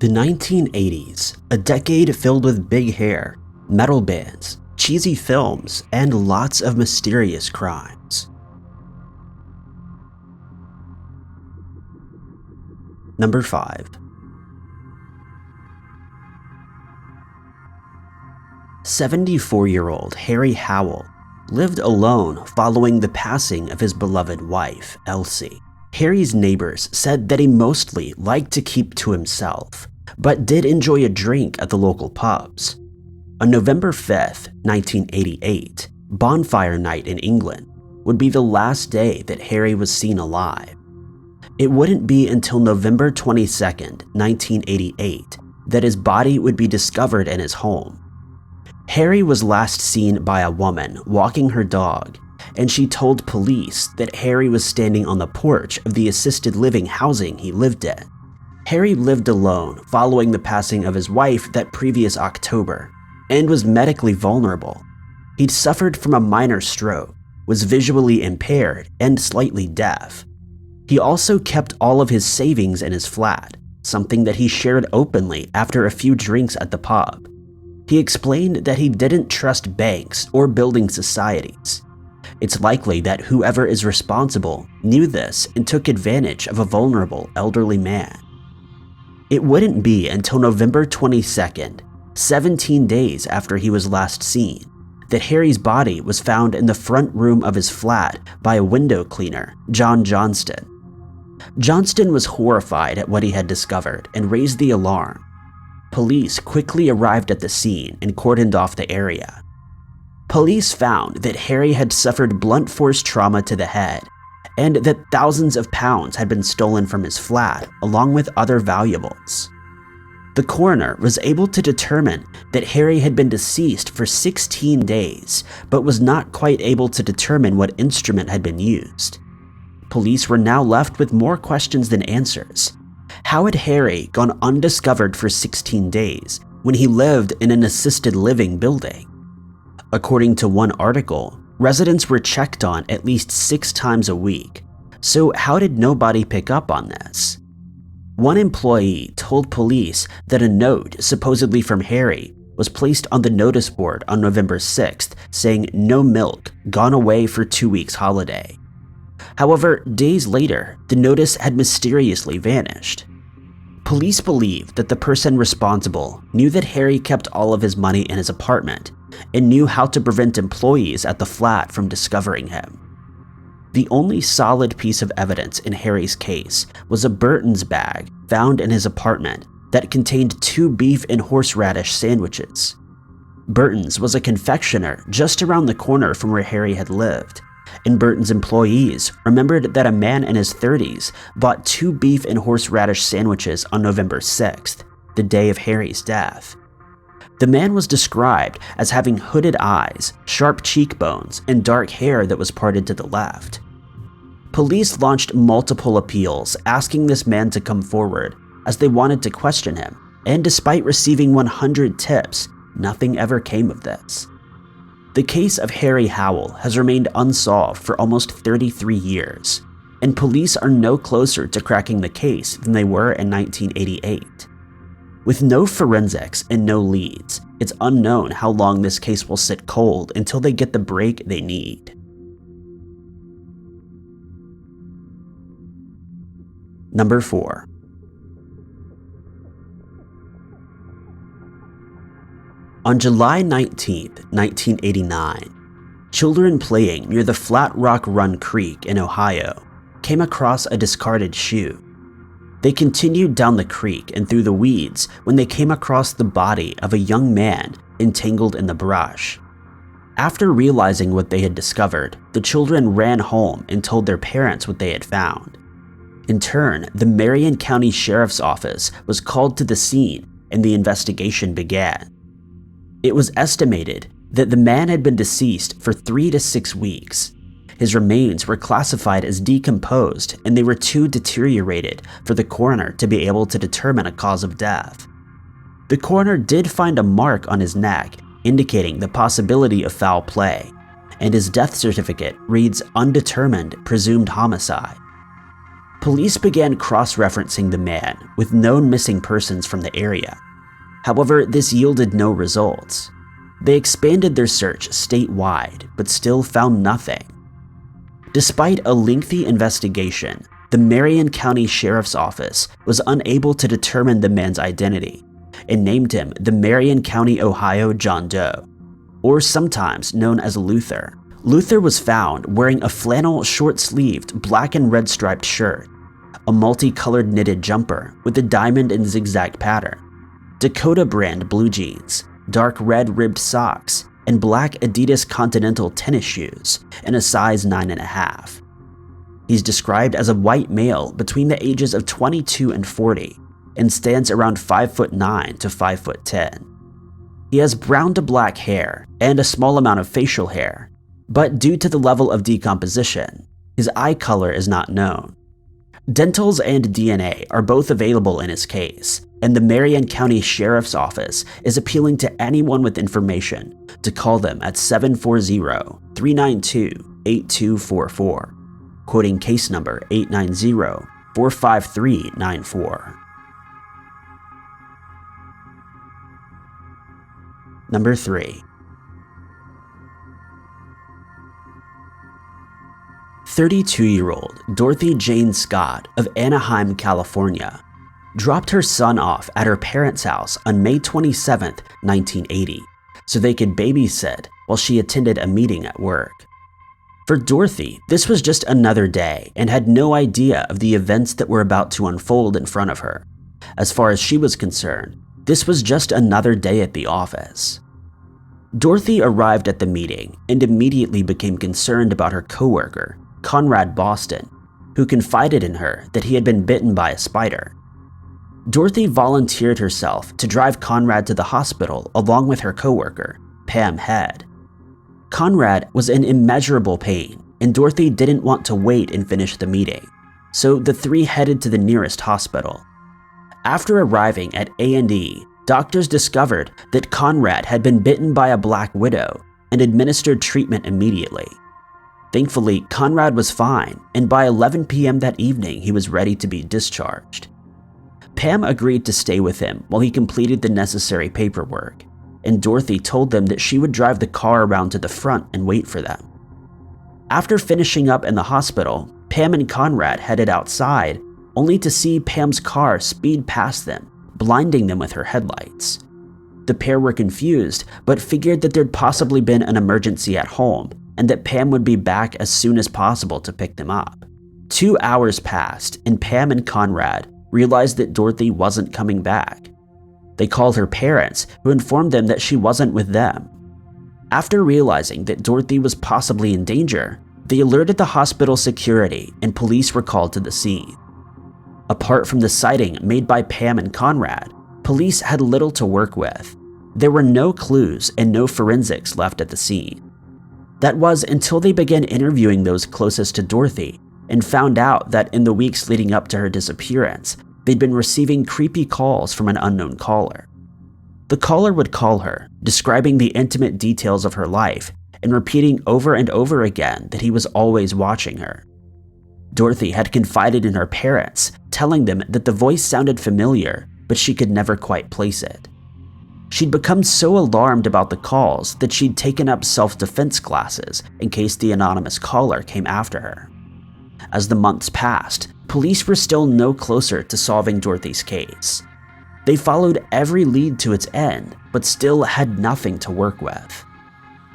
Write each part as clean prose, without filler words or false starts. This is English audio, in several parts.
The 1980s, a decade filled with big hair, metal bands, cheesy films, and lots of mysterious crimes. Number 5. 74-year-old Harry Howell lived alone following the passing of his beloved wife, Elsie. Harry's neighbors said that he mostly liked to keep to himself, but did enjoy a drink at the local pubs. On November 5th, 1988, Bonfire Night in England would be the last day that Harry was seen alive. It wouldn't be until November 22nd, 1988, that his body would be discovered in his home. Harry was last seen by a woman walking her dog, and she told police that Harry was standing on the porch of the assisted living housing he lived in. Harry lived alone following the passing of his wife that previous October, and was medically vulnerable. He'd suffered from a minor stroke, was visually impaired, and slightly deaf. He also kept all of his savings in his flat, something that he shared openly after a few drinks at the pub. He explained that he didn't trust banks or building societies. It's likely that whoever is responsible knew this and took advantage of a vulnerable elderly man. It wouldn't be until November 22nd, 17 days after he was last seen, that Harry's body was found in the front room of his flat by a window cleaner, John Johnston. Johnston was horrified at what he had discovered and raised the alarm. Police quickly arrived at the scene and cordoned off the area. Police found that Harry had suffered blunt force trauma to the head, and that thousands of pounds had been stolen from his flat, along with other valuables. The coroner was able to determine that Harry had been deceased for 16 days, but was not quite able to determine what instrument had been used. Police were now left with more questions than answers. How had Harry gone undiscovered for 16 days when he lived in an assisted living building? According to one article, residents were checked on at least 6 times a week, so how did nobody pick up on this? One employee told police that a note, supposedly from Harry, was placed on the notice board on November 6th saying "no milk, gone away for 2 weeks holiday." However, days later, the notice had mysteriously vanished. Police believe that the person responsible knew that Harry kept all of his money in his apartment and knew how to prevent employees at the flat from discovering him. The only solid piece of evidence in Harry's case was a Burton's bag found in his apartment that contained 2 beef and horseradish sandwiches. Burton's was a confectioner just around the corner from where Harry had lived, and Burton's employees remembered that a man in his 30s bought 2 beef and horseradish sandwiches on November 6th, the day of Harry's death. The man was described as having hooded eyes, sharp cheekbones, and dark hair that was parted to the left. Police launched multiple appeals asking this man to come forward as they wanted to question him, and despite receiving 100 tips, nothing ever came of this. The case of Harry Howell has remained unsolved for almost 33 years, and police are no closer to cracking the case than they were in 1988. With no forensics and no leads, it's unknown how long this case will sit cold until they get the break they need. Number 4. On July 19, 1989, children playing near the Flat Rock Run Creek in Ohio came across a discarded shoe. They continued down the creek and through the weeds when they came across the body of a young man entangled in the brush. After realizing what they had discovered, the children ran home and told their parents what they had found. In turn, the Marion County Sheriff's Office was called to the scene and the investigation began. It was estimated that the man had been deceased for 3 to 6 weeks. His remains were classified as decomposed and they were too deteriorated for the coroner to be able to determine a cause of death. The coroner did find a mark on his neck indicating the possibility of foul play, and his death certificate reads undetermined presumed homicide. Police began cross-referencing the man with known missing persons from the area. However, this yielded no results. They expanded their search statewide, but still found nothing. Despite a lengthy investigation, the Marion County Sheriff's Office was unable to determine the man's identity and named him the Marion County, Ohio John Doe, or sometimes known as Luther. Luther was found wearing a flannel short-sleeved black and red striped shirt, a multicolored knitted jumper with a diamond and zigzag pattern, Dakota brand blue jeans, dark red ribbed socks, and black Adidas Continental tennis shoes in a size 9.5. He's described as a white male between the ages of 22 and 40 and stands around 5'9" to 5'10". He has brown to black hair and a small amount of facial hair, but due to the level of decomposition, his eye color is not known. Dentals and DNA are both available in his case, and the Marion County Sheriff's Office is appealing to anyone with information to call them at 740-392-8244, quoting case number 890-45394. Number 3. 32-year-old Dorothy Jane Scott of Anaheim, California, dropped her son off at her parents' house on May 27, 1980, so they could babysit while she attended a meeting at work. For Dorothy, this was just another day and had no idea of the events that were about to unfold in front of her. As far as she was concerned, this was just another day at the office. Dorothy arrived at the meeting and immediately became concerned about her coworker, Conrad Boston, who confided in her that he had been bitten by a spider. Dorothy volunteered herself to drive Conrad to the hospital along with her coworker, Pam Head. Conrad was in immeasurable pain, and Dorothy didn't want to wait and finish the meeting, so the three headed to the nearest hospital. After arriving at A&E, doctors discovered that Conrad had been bitten by a black widow and administered treatment immediately. Thankfully, Conrad was fine, and by 11 p.m. that evening, he was ready to be discharged. Pam agreed to stay with him while he completed the necessary paperwork, and Dorothy told them that she would drive the car around to the front and wait for them. After finishing up in the hospital, Pam and Conrad headed outside, only to see Pam's car speed past them, blinding them with her headlights. The pair were confused, but figured that there'd possibly been an emergency at home and that Pam would be back as soon as possible to pick them up. 2 hours passed, and Pam and Conrad realized that Dorothy wasn't coming back. They called her parents, who informed them that she wasn't with them. After realizing that Dorothy was possibly in danger, they alerted the hospital security and police were called to the scene. Apart from the sighting made by Pam and Conrad, police had little to work with. There were no clues and no forensics left at the scene. That was until they began interviewing those closest to Dorothy and found out that in the weeks leading up to her disappearance, they'd been receiving creepy calls from an unknown caller. The caller would call her, describing the intimate details of her life and repeating over and over again that he was always watching her. Dorothy had confided in her parents, telling them that the voice sounded familiar, but she could never quite place it. She'd become so alarmed about the calls that she'd taken up self-defense classes in case the anonymous caller came after her. As the months passed, police were still no closer to solving Dorothy's case. They followed every lead to its end, but still had nothing to work with.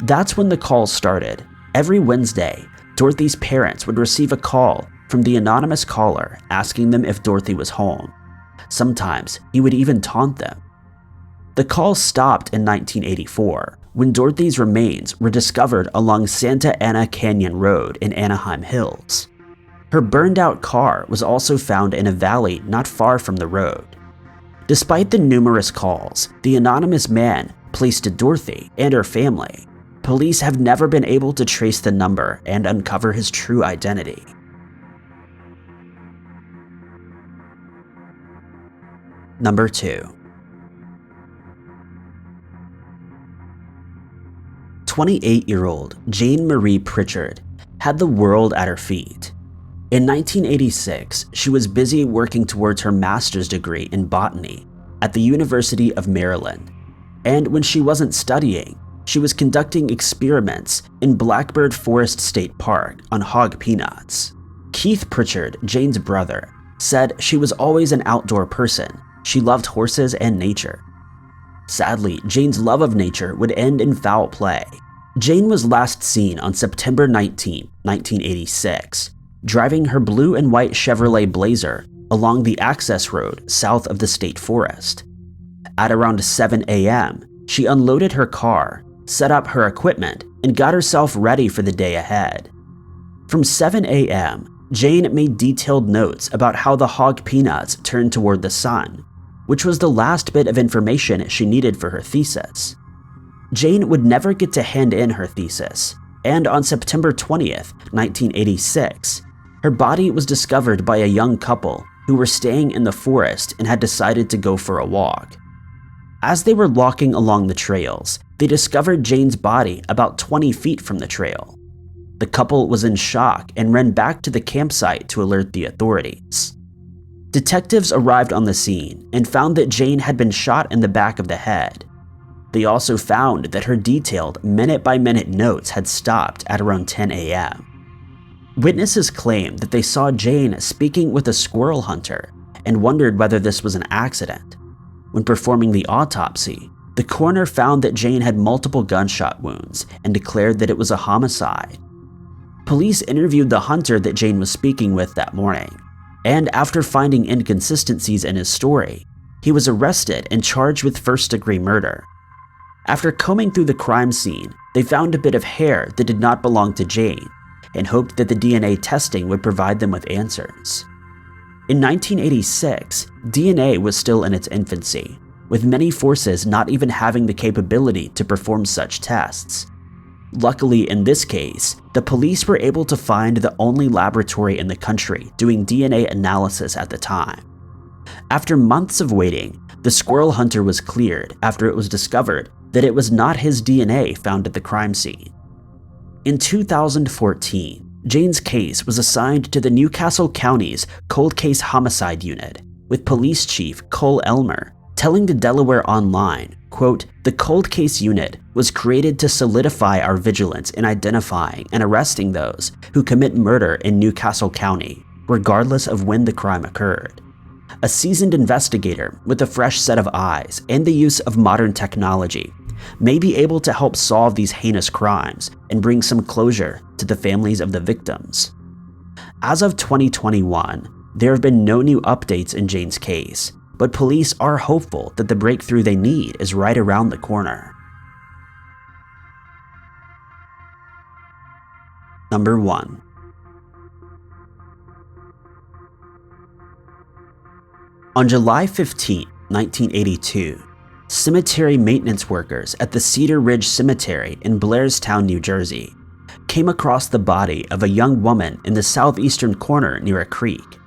That's when the calls started. Every Wednesday, Dorothy's parents would receive a call from the anonymous caller asking them if Dorothy was home. Sometimes he would even taunt them. The calls stopped in 1984 when Dorothy's remains were discovered along Santa Ana Canyon Road in Anaheim Hills. Her burned-out car was also found in a valley not far from the road. Despite the numerous calls the anonymous man placed to Dorothy and her family, police have never been able to trace the number and uncover his true identity. Number 2. 28-year-old Jane Marie Pritchard had the world at her feet. In 1986, she was busy working towards her master's degree in botany at the University of Maryland, and when she wasn't studying, she was conducting experiments in Blackbird Forest State Park on hog peanuts. Keith Pritchard, Jane's brother, said she was always an outdoor person. She loved horses and nature. Sadly, Jane's love of nature would end in foul play. Jane was last seen on September 19, 1986, driving her blue and white Chevrolet Blazer along the access road south of the state forest. At around 7 a.m., she unloaded her car, set up her equipment, and got herself ready for the day ahead. From 7 a.m., Jane made detailed notes about how the hog peanuts turned toward the sun, which was the last bit of information she needed for her thesis. Jane would never get to hand in her thesis, and on September 20th, 1986, her body was discovered by a young couple who were staying in the forest and had decided to go for a walk. As they were walking along the trails, they discovered Jane's body about 20 feet from the trail. The couple was in shock and ran back to the campsite to alert the authorities. Detectives arrived on the scene and found that Jane had been shot in the back of the head. They also found that her detailed minute-by-minute notes had stopped at around 10 a.m. Witnesses claimed that they saw Jane speaking with a squirrel hunter and wondered whether this was an accident. When performing the autopsy, the coroner found that Jane had multiple gunshot wounds and declared that it was a homicide. Police interviewed the hunter that Jane was speaking with that morning, and after finding inconsistencies in his story, he was arrested and charged with first-degree murder. After combing through the crime scene, they found a bit of hair that did not belong to Jane and hoped that the DNA testing would provide them with answers. In 1986, DNA was still in its infancy, with many forces not even having the capability to perform such tests. Luckily, in this case, the police were able to find the only laboratory in the country doing DNA analysis at the time. After months of waiting, the squirrel hunter was cleared after it was discovered that it was not his DNA found at the crime scene. In 2014, Jane's case was assigned to the Newcastle County's Cold Case Homicide Unit, with Police Chief Cole Elmer telling the Delaware Online, quote, "The Cold Case Unit was created to solidify our vigilance in identifying and arresting those who commit murder in Newcastle County, regardless of when the crime occurred. A seasoned investigator with a fresh set of eyes and the use of modern technology may be able to help solve these heinous crimes and bring some closure to the families of the victims." As of 2021, there have been no new updates in Jane's case, but police are hopeful that the breakthrough they need is right around the corner. Number 1. On July 15, 1982, cemetery maintenance workers at the Cedar Ridge Cemetery in Blairstown, New Jersey, came across the body of a young woman in the southeastern corner near a creek.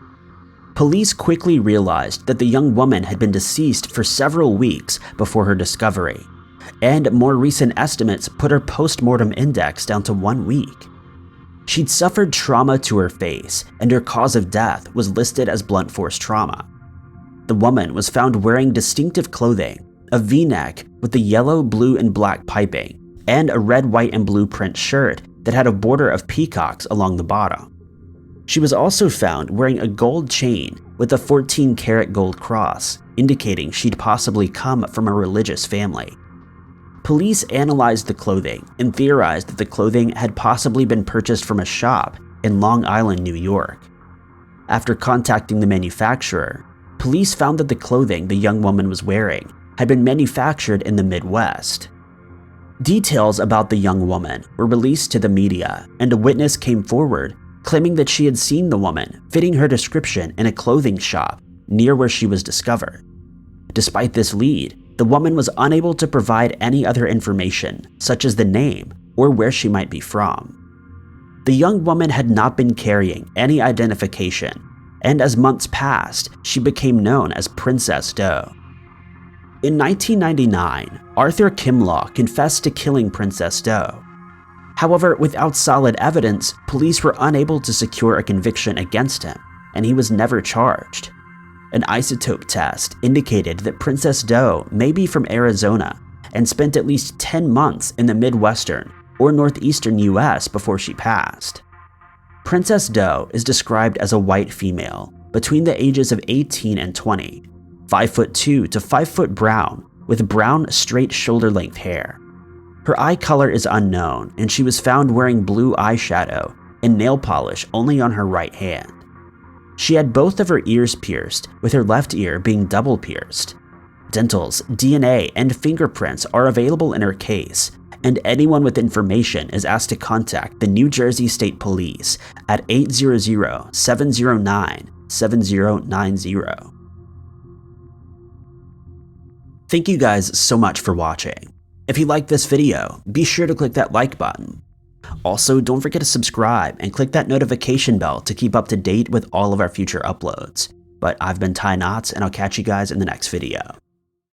Police quickly realized that the young woman had been deceased for several weeks before her discovery, and more recent estimates put her post-mortem index down to 1 week. She'd suffered trauma to her face, and her cause of death was listed as blunt force trauma. The woman was found wearing distinctive clothing, a V-neck with the yellow, blue, and black piping, and a red, white, and blue print shirt that had a border of peacocks along the bottom. She was also found wearing a gold chain with a 14-karat gold cross, indicating she'd possibly come from a religious family. Police analyzed the clothing and theorized that the clothing had possibly been purchased from a shop in Long Island, New York. After contacting the manufacturer, police found that the clothing the young woman was wearing had been manufactured in the Midwest. Details about the young woman were released to the media, and a witness came forward claiming that she had seen the woman fitting her description in a clothing shop near where she was discovered. Despite this lead, the woman was unable to provide any other information, such as the name or where she might be from. The young woman had not been carrying any identification, and as months passed, she became known as Princess Doe. In 1999, Arthur Kimlaw confessed to killing Princess Doe. However, without solid evidence, police were unable to secure a conviction against him, and he was never charged. An isotope test indicated that Princess Doe may be from Arizona and spent at least 10 months in the Midwestern or Northeastern US before she passed. Princess Doe is described as a white female between the ages of 18 and 20, 5'2" to 5 foot brown, with brown straight shoulder-length hair. Her eye color is unknown, and she was found wearing blue eyeshadow and nail polish only on her right hand. She had both of her ears pierced, with her left ear being double pierced. Dentals, DNA, and fingerprints are available in her case, and anyone with information is asked to contact the New Jersey State Police at 800-709-7090. Thank you guys so much for watching. If you liked this video, be sure to click that like button. Also, don't forget to subscribe and click that notification bell to keep up to date with all of our future uploads. But I've been Ty Knotts, and I'll catch you guys in the next video.